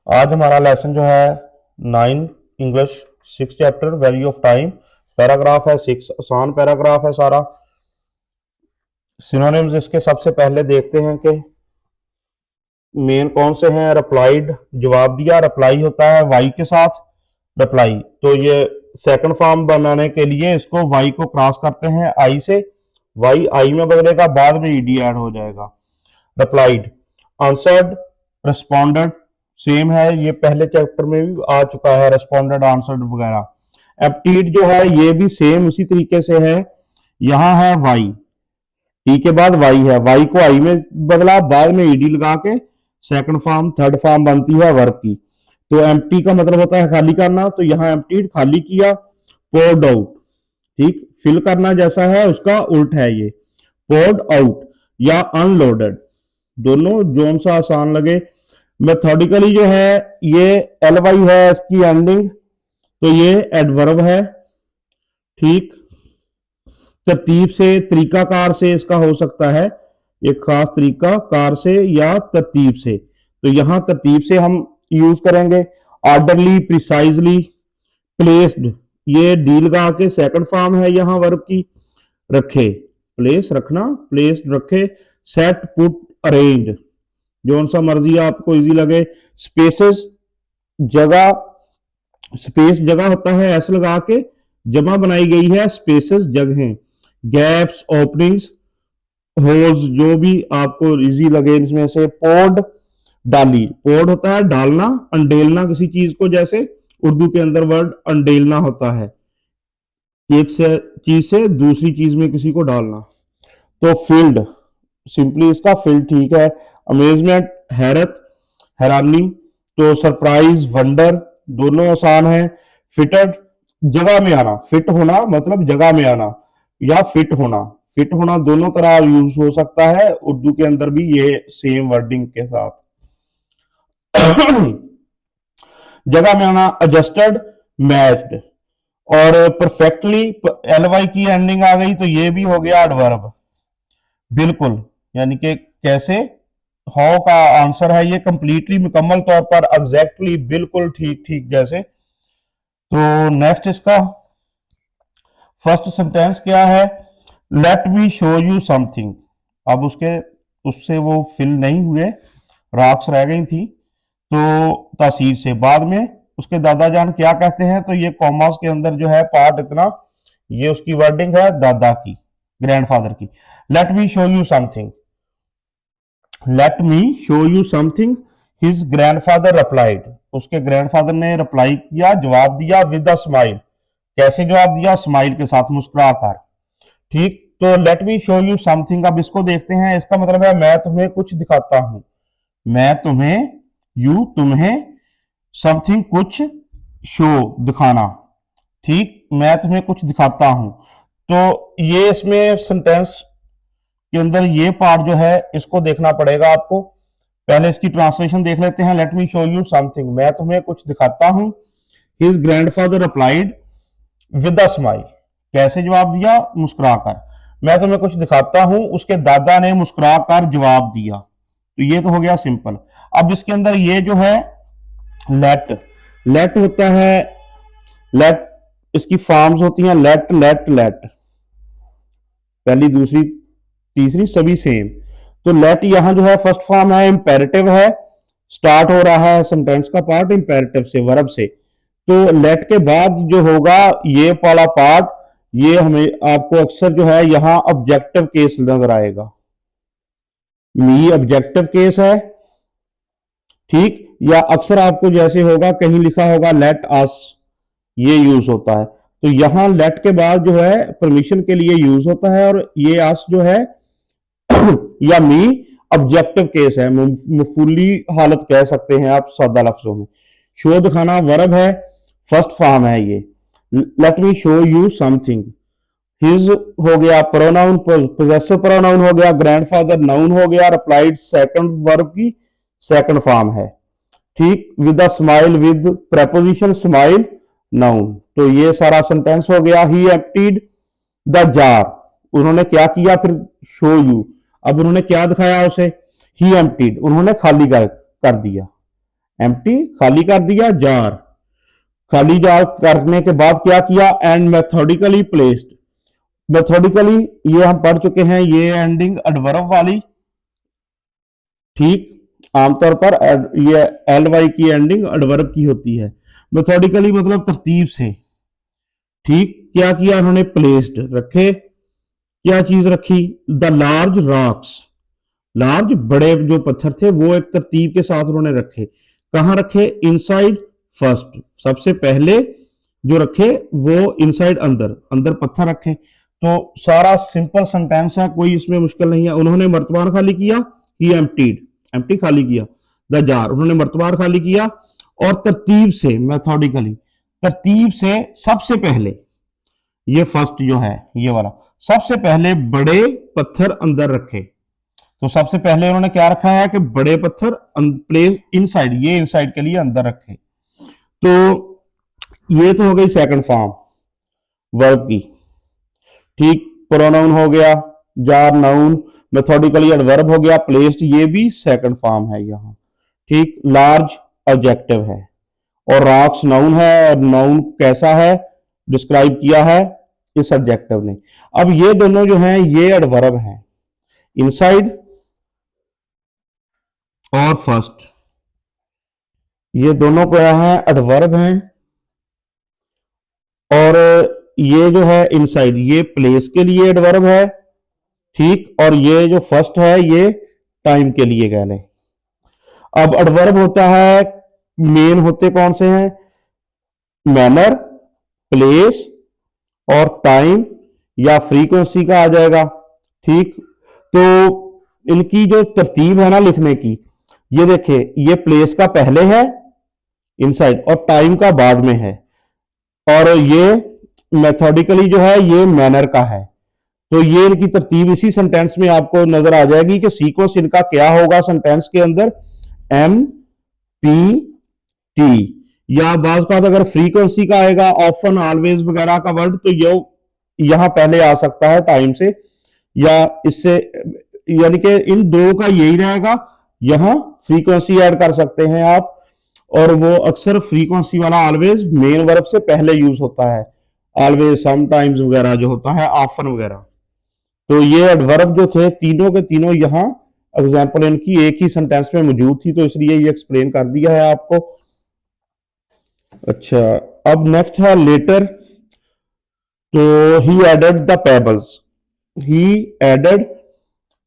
आज हमारा लेसन जो है 9 English 6 chapter value of time. Paragraph है 6, आसान पैराग्राफ है सारा। सिनोनिम्स इसके सबसे पहले देखते हैं कि मेन कौन से हैं। रिप्लाइड, जवाब दिया। रिप्लाई होता है वाई के साथ रिप्लाई, तो ये सेकंड फॉर्म बनाने के लिए इसको वाई को क्रॉस करते हैं आई से, वाई आई में बदलेगा, बाद में ईडी ऐड हो जाएगा। रिप्लाइड, आंसर्ड, रिस्पॉन्डेड सेम है, ये पहले चैप्टर में भी आ चुका है, रिस्पॉन्डेड आंसर्ड वगैरह। एम्प्टीड जो है ये भी सेम उसी तरीके से है। यहां है वाई, टी के बाद वाई है, वाई को आई में बदला, बाद में ईडी लगा के सेकंड फॉर्म थर्ड फॉर्म बनती है वर्ब की। तो एम्प्टी का मतलब होता है खाली करना, तो यहाँ एम्प्टीड खाली किया। पोर्ड आउट, ठीक, फिल करना जैसा है उसका उल्ट है ये। पोर्ड आउट या अनलोडेड, दोनों जोन सा आसान लगे। मेथोडिकली जो है ये एल वाई है इसकी एंडिंग, तो ये एडवर्ब है, ठीक। तरतीब से, तरीकाकार से इसका हो सकता है, एक खास तरीका कार से या तरतीब से, तो यहां तरतीब से हम यूज करेंगे। ऑर्डरली, प्रिसाइजली, प्लेस्ड, ये डी लगा के सेकंड फॉर्म है यहां वर्ब की। रखे, प्लेस रखना, प्लेस्ड रखे। सेट, पुट, अरेंज, जो सा मर्जी आपको इजी लगे। स्पेसेस, जगह, स्पेस जगह होता है, एस लगा के जमा बनाई गई है, स्पेसेस जगह। गैप्स, ओपनिंग्स, होल्स, जो भी आपको इजी लगे इनमें से। पोर्ड, डाली, पोर्ड होता है डालना, अंडेलना किसी चीज को, जैसे उर्दू के अंदर वर्ड अंडेलना होता है, एक से चीज से दूसरी चीज में किसी को डालना। तो फील्ड, सिंपली इसका फील्ड ठीक है। अमेजमेंट, हैरत, हैरानी, तो सरप्राइज, वंडर, दोनों आसान है। फिटेड, जगह में आना, फिट होना मतलब जगह में आना, या फिट होना, फिट होना दोनों तरह यूज हो सकता है उर्दू के अंदर भी, ये सेम वर्डिंग के साथ। जगह में आना, एडजस्टेड, मैच्ड, और परफेक्टली एल वाई की एंडिंग आ गई, तो ये भी हो गया एडवर्ब। बिल्कुल, यानी कि कैसे, हाउ का आंसर है ये, कंप्लीटली मुकम्मल तौर पर, एग्जैक्टली बिल्कुल ठीक ठीक जैसे। तो नेक्स्ट इसका फर्स्ट सेंटेंस क्या है। Let me show you something. अब उससे वो फिल नहीं हुए, रॉक्स रह गई थी, तो तासीर से बाद में उसके दादा जान क्या कहते हैं, तो ये कॉमास के अंदर जो है पार्ट इतना, ये उसकी वर्डिंग है दादा की, ग्रैंडफादर की। Let me show you something, let me show you something, his grandfather replied, उसके ग्रैंडफादर ने रिप्लाई किया, जवाब दिया, विद अ स्माइल, कैसे जवाब दिया, स्माइल के साथ, मुस्कुराकर, ठीक। तो let me show you something, अब इसको देखते हैं, इसका मतलब है मैं तुम्हें कुछ दिखाता हूं, मैं तुम्हें, यू तुम्हें, समथिंग कुछ, शो दिखाना, ठीक, मैं तुम्हें कुछ दिखाता हूं। तो ये इसमें सेंटेंस के अंदर ये पार्ट जो है इसको देखना पड़ेगा आपको। पहले इसकी ट्रांसलेशन देख लेते हैं। Let me show you something, मैं तुम्हें कुछ दिखाता हूं। His grandfather replied with a smile, कैसे जवाब दिया, मुस्कुराकर, मैं तुम्हें कुछ दिखाता हूं, उसके दादा ने मुस्कुराकर जवाब दिया। तो ये तो हो गया सिंपल। अब इसके अंदर ये जो है लेट, लेट होता है, लेट इसकी फॉर्म्स होती हैं लेट, लेट, लेट, पहली दूसरी तीसरी सभी सेम। तो लेट यहां जो है फर्स्ट फॉर्म है, इंपेरेटिव है, स्टार्ट हो रहा है सेंटेंस का पार्ट इंपेरेटिव से, वर्ब से। तो लेट के बाद जो होगा ये वाला पार्ट, ये हमें आपको अक्सर जो है यहां ऑब्जेक्टिव केस नजर आएगा। मी ऑब्जेक्टिव केस है, ठीक, या अक्सर आपको जैसे होगा कहीं लिखा होगा लेट अस, ये यूज होता है। तो यहां लेट के बाद जो है परमिशन के लिए यूज होता है, और ये अस जो है या मी ऑब्जेक्टिव केस है, मफूली हालत कह सकते हैं आप सादा लफ्जों में। शो दिखाना वर्ब है, फर्स्ट फॉर्म है ये। Let me show you something, his हो गया प्रोनाउन, पोजेसिव प्रोनाउन हो गया, ग्रैंडफादर नाउन हो गया, रिप्लाइड सेकंड वर्ब की सेकंड फॉर्म है, ठीक। With a smile, with preposition smile, noun. तो ये सारा सेंटेंस हो गया। ही एम्प्टीड द जार, उन्होंने क्या किया, फिर शो यू, अब उन्होंने क्या दिखाया उसे, ही एम्प्टीड, उन्होंने खाली कर दिया। एम्प्टी खाली कर दिया, जार खाली जार करने के बाद क्या किया, एंड मेथोडिकली प्लेस्ड। मेथोडिकली ये हम पढ़ चुके हैं, ये एंडिंग एडवर्ब वाली, ठीक। आमतौर पर ये एल वाई की एंडिंग एडवर्ब की होती है। मेथोडिकली मतलब तरतीब से, ठीक। क्या किया उन्होंने, प्लेस्ड रखे, क्या चीज रखी, द लार्ज रॉक्स, लार्ज बड़े जो पत्थर थे वो एक तरतीब के साथ उन्होंने रखे। कहां रखे, इनसाइड फर्स्ट, सबसे पहले जो रखे वो इनसाइड अंदर, अंदर पत्थर रखे। तो सारा सिंपल सेंटेंस है, कोई इसमें मुश्किल नहीं है। उन्होंने मर्तबान खाली किया, ही एम्प्टीड, एम्प्टी खाली किया, द जार उन्होंने मर्तबान खाली किया, और तरतीब से, मेथोडिकली तरतीब से सबसे पहले, ये फर्स्ट जो है ये वाला, सबसे पहले बड़े पत्थर अंदर रखे। तो सबसे पहले उन्होंने क्या रखा है कि बड़े पत्थर प्लेस इनसाइड, ये इनसाइड के लिए अंदर रखे। तो ये तो हो गई सेकंड फॉर्म वर्ब की, ठीक। प्रोनाउन हो गया, जार नाउन, मेथोडिकली एडवर्ब हो गया, प्लेस्ड ये भी सेकंड फॉर्म है यहाँ, ठीक। लार्ज ऑब्जेक्टिव है, और रॉक्स नाउन है, और नाउन कैसा है डिस्क्राइब किया है इस एडजेक्टिव ने। अब ये दोनों जो हैं ये एडवर्ब हैं, इनसाइड और फर्स्ट, ये दोनों क्या है, एडवर्ब हैं। और ये जो है इनसाइड, ये प्लेस के लिए एडवर्ब है, ठीक। और ये जो फर्स्ट है ये टाइम के लिए कह लें। अब एडवर्ब होता है, मेन होते कौन से हैं, मैनर, प्लेस और टाइम या फ्रीक्वेंसी का आ जाएगा, ठीक। तो इनकी जो तरतीब है ना लिखने की, ये देखिए, ये प्लेस का पहले है इनसाइड और टाइम का बाद में है, और ये मेथोडिकली जो है ये मैनर का है। तो ये इनकी तरतीब इसी सेंटेंस में आपको नजर आ जाएगी कि सीक्वेंस इनका क्या होगा सेंटेंस के अंदर, एम पी टी, या बाज का अगर फ्रीक्वेंसी का आएगा, ऑफन, ऑलवेज वगैरह का वर्ड, तो ये यहां पहले आ सकता है टाइम से या इससे, यानी कि इन दो का यही रहेगा। यहां फ्रीक्वेंसी ऐड कर सकते हैं आप, और वो अक्सर फ्रीक्वेंसी वाला ऑलवेज मेन वर्ब से पहले यूज होता है, ऑलवेज, समटाइम्स वगैरह जो होता है, ऑफन वगैरह। तो ये एडवर्ब जो थे तीनों के तीनों यहाँ एग्जाम्पल इनकी एक ही सेंटेंस में मौजूद थी, तो इसलिए ये एक्सप्लेन कर दिया है आपको। अच्छा, अब नेक्स्ट है लेटर। तो he added the pebbles, he added,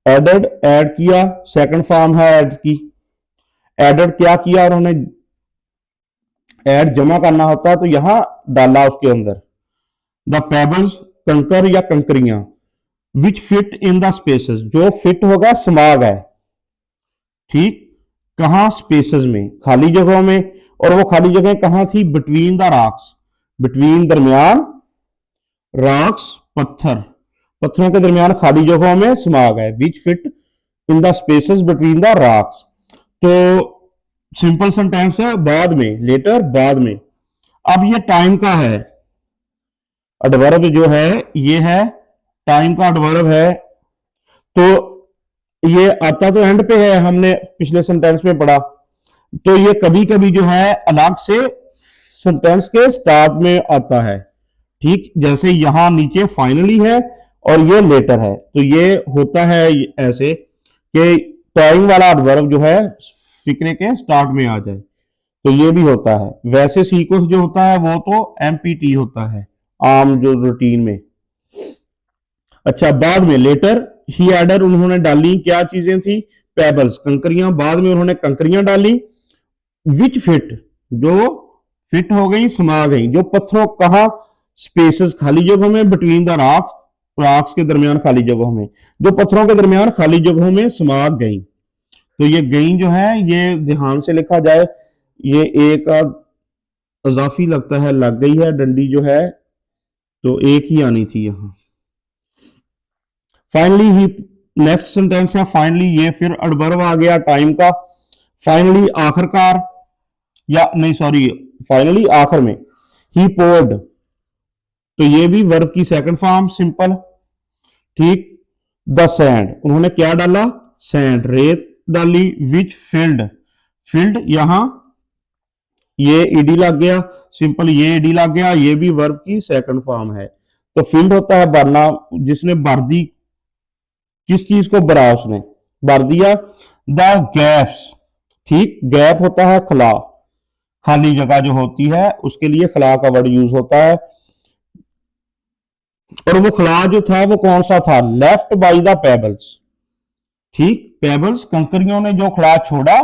added add किया, सेकंड फॉर्म है ऐड की। एडेड क्या किया उन्होंने, ऐड जमा करना होता है तो यहां डाला उसके अंदर, द पेबल्स कंकर या कंकरियां, विच फिट इन द स्पेसेस, जो फिट होगा समा गए, ठीक। कहां, स्पेसेस में, खाली जगहों में। और वो खाली जगह कहां थी, बिटवीन द रॉक्स, बिटवीन दरमियान, रॉक्स पत्थर, पत्थरों के दरमियान खाली जगहों में समा गए, which fit in the spaces between the rocks. तो सिंपल सेंटेंस है, बाद में, लेटर बाद में। अब ये टाइम का है एडवर्ब जो है, ये है टाइम का एडवर्ब है। तो ये आता तो एंड पे है, हमने पिछले सेंटेंस में पढ़ा। तो ये कभी कभी जो है अलग से सेंटेंस के स्टार्ट में आता है, ठीक। जैसे यहां नीचे फाइनली है और ये लेटर है, तो ये होता है ऐसे कि टाइम वाला एडवर्ब जो है फिक्रे के स्टार्ट में आ जाए, तो ये भी होता है। वैसे सीक्वेंस जो होता है वो तो एमपीटी होता है आम जो रूटीन में। अच्छा, बाद में लेटर, ही एडर उन्होंने डाली क्या चीजें थी, पेबल्स कंकरियां, बाद में उन्होंने कंकरियां डाली, विच फिट जो फिट हो गई, समा गई, जो पत्थरों, कहा, स्पेसेस खाली जगहों में, बिटवीन द रॉक्स, रॉक्स के दरमियान खाली जगहों में, जो पत्थरों के दरमियान खाली जगहों में समा गई। तो ये गई जो है ये ध्यान से लिखा जाए, ये एक इजाफी लगता है, लग गई है डंडी जो है, तो एक ही आनी थी यहां। फाइनली ही, नेक्स्ट सेंटेंस है फाइनली, ये फिर एडवर्ब आ गया टाइम का। फाइनली आखिरकार, या नहीं सॉरी, फाइनली आखिर में, ही पोर्ड, तो ये भी वर्ब की सेकंड फॉर्म सिंपल, ठीक। द सैंड, उन्होंने क्या डाला, सैंड, रेत डाली, विच फिल्ड, फिल्ड यहां ये ईडी लग गया, सिंपल ये ईडी लग गया, ये भी वर्ब की सेकंड फॉर्म है। तो फील्ड होता है भरना, जिसने भर दी, किस चीज को भरा, उसने भर दिया द गैप्स। ठीक, गैप होता है खला, खाली जगह जो होती है उसके लिए खला का वर्ड यूज होता है। और वो खला जो था वो कौन सा था, लेफ्ट बाय द पेबल्स। ठीक, पेबल्स कंकरियों ने जो खला छोड़ा,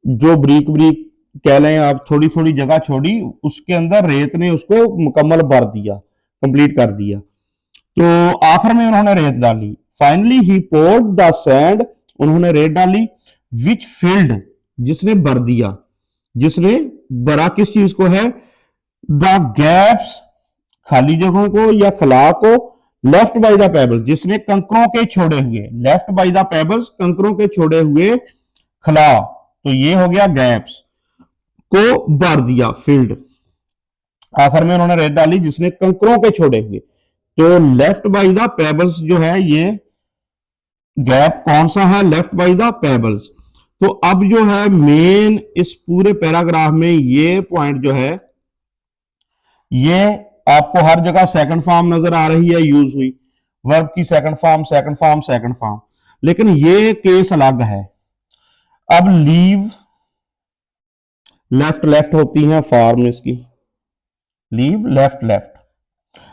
जो ब्रीक ब्रीक कह लें आप, थोड़ी थोड़ी जगह छोड़ी, उसके अंदर रेत ने उसको मुकम्मल भर दिया, कंप्लीट कर दिया। तो आखिर में उन्होंने रेत डाली। Finally he poured the sand, उन्होंने रेत डाली, विच फील्ड, जिसने भर दिया, जिसने भरा किस चीज को है, द गैप्स, खाली जगहों को या खला को, लेफ्ट बाय द पेबल्स, जिसने कंकरों के छोड़े हुए, लेफ्ट बाय द पेबल्स, कंकरों के छोड़े हुए खला, तो ये हो गया गैप्स को भर दिया, फील्ड। आखिर में उन्होंने रेत डाली जिसने कंकरों के छोड़े हुए। तो लेफ्ट बाय द पेबल्स जो है, ये गैप कौन सा है, लेफ्ट बाय द पेबल्स। तो अब जो है मेन इस पूरे पैराग्राफ में ये पॉइंट जो है, ये आपको हर जगह सेकंड फॉर्म नजर आ रही है यूज हुई, वर्ब की second form, second form, second form, लेकिन ये केस अलग है। अब लीव, लेफ्ट लेफ्ट होती है फॉर्म इसकी, लीव लेफ्ट लेफ्ट।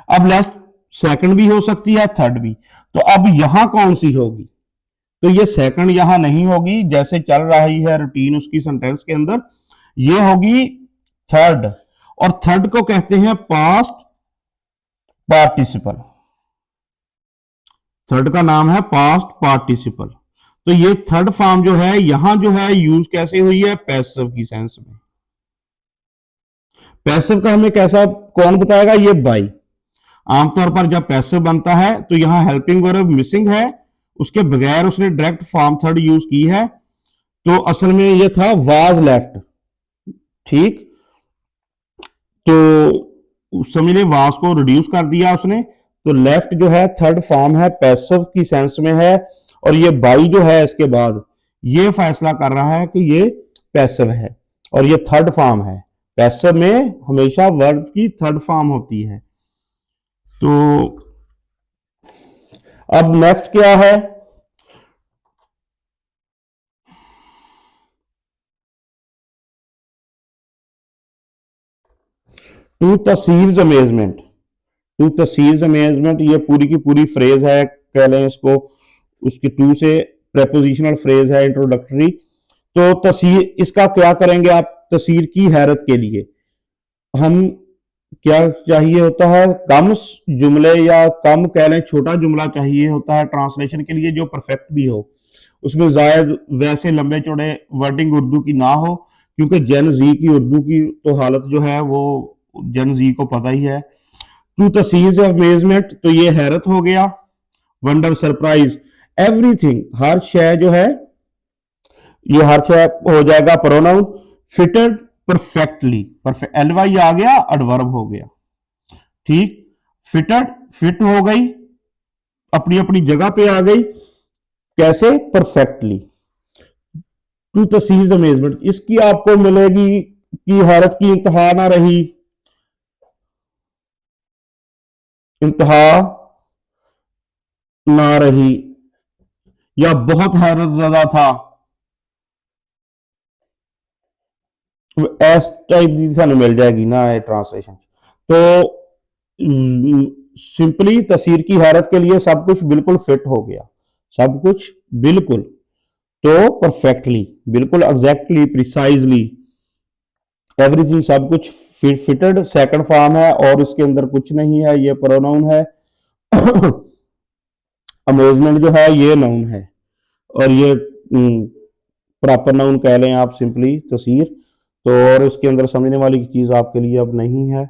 अब लेफ्ट सेकंड भी हो सकती है, थर्ड भी। तो अब यहां कौन सी होगी, तो ये सेकंड यहां नहीं होगी, जैसे चल रही है रूटीन उसकी सेंटेंस के अंदर, ये होगी थर्ड। और थर्ड को कहते हैं पास्ट पार्टिसिपल, थर्ड का नाम है पास्ट पार्टिसिपल। तो ये थर्ड फॉर्म जो है, यहां जो है यूज कैसे हुई है, पैसिव की सेंस में। पैसिव का हमें कैसा कौन बताएगा, ये बाई। आमतौर पर जब पैसिव बनता है तो यहां हेल्पिंग वर्ब मिसिंग है, उसके बगैर उसने डायरेक्ट फॉर्म थर्ड यूज की है। तो असल में ये था वाज लेफ्ट। ठीक, तो समझ ले वाज को रिड्यूस कर दिया उसने, तो लेफ्ट जो है थर्ड फॉर्म है, पैसिव की सेंस में है। और ये बाई जो है इसके बाद ये फैसला कर रहा है कि ये पैसिव है और ये थर्ड फॉर्म है। पैसिव में हमेशा वर्ब की थर्ड फॉर्म होती है। तो अब नेक्स्ट क्या है, टू तसीर्स अमेजमेंट। टू तसीर्स अमेजमेंट ये पूरी की पूरी फ्रेज है, कह लें इसको, उसकी टू से प्रेपोजिशनल फ्रेज है, इंट्रोडक्टरी। तो तसीर, इसका क्या करेंगे आप, तसीर की हैरत के लिए हम क्या चाहिए होता है, कम जुमले या कम कह लें छोटा जुमला चाहिए होता है ट्रांसलेशन के लिए, जो परफेक्ट भी हो, उसमें जायद वैसे लंबे चौड़े वर्डिंग उर्दू की ना हो, क्योंकि जन जी की उर्दू की तो हालत जो है वो जन जी को पता ही है। टू तसीज अमेजमेंट, तो ये हैरत हो गया, वंडर सरप्राइज, एवरीथिंग, हर शय जो है, ये हर शय हो जाएगा pronoun. Fitted perfectly, perfect L Y आ गया, एडवर्ब हो गया। ठीक, फिटेड, फिट हो गई, अपनी अपनी जगह पे आ गई, कैसे, परफेक्टली। टू तसीज अमेजमेंट, इसकी आपको मिलेगी कि हैरत की इंतहा ना रही, इंतहा ना रही, या बहुत हैरत ज्यादा था, एस टाइप की सानू मिल जाएगी ना ये ट्रांसलेशन। तो सिंपली तस्वीर की हैरत के लिए सब कुछ बिल्कुल फिट हो गया, सब कुछ बिल्कुल, तो परफेक्टली, बिल्कुल, एग्जैक्टली, प्रिसाइजली, एवरीथिंग, सब कुछ फिटेड सेकंड फॉर्म है और इसके अंदर कुछ नहीं है, ये प्रोनाउन है। अमेजमेंट जो है ये नाउन है, और ये प्रॉपर नाउन कह लें आप सिंपली तस्वीर। तो और इसके अंदर समझने वाली चीज आपके लिए अब नहीं है।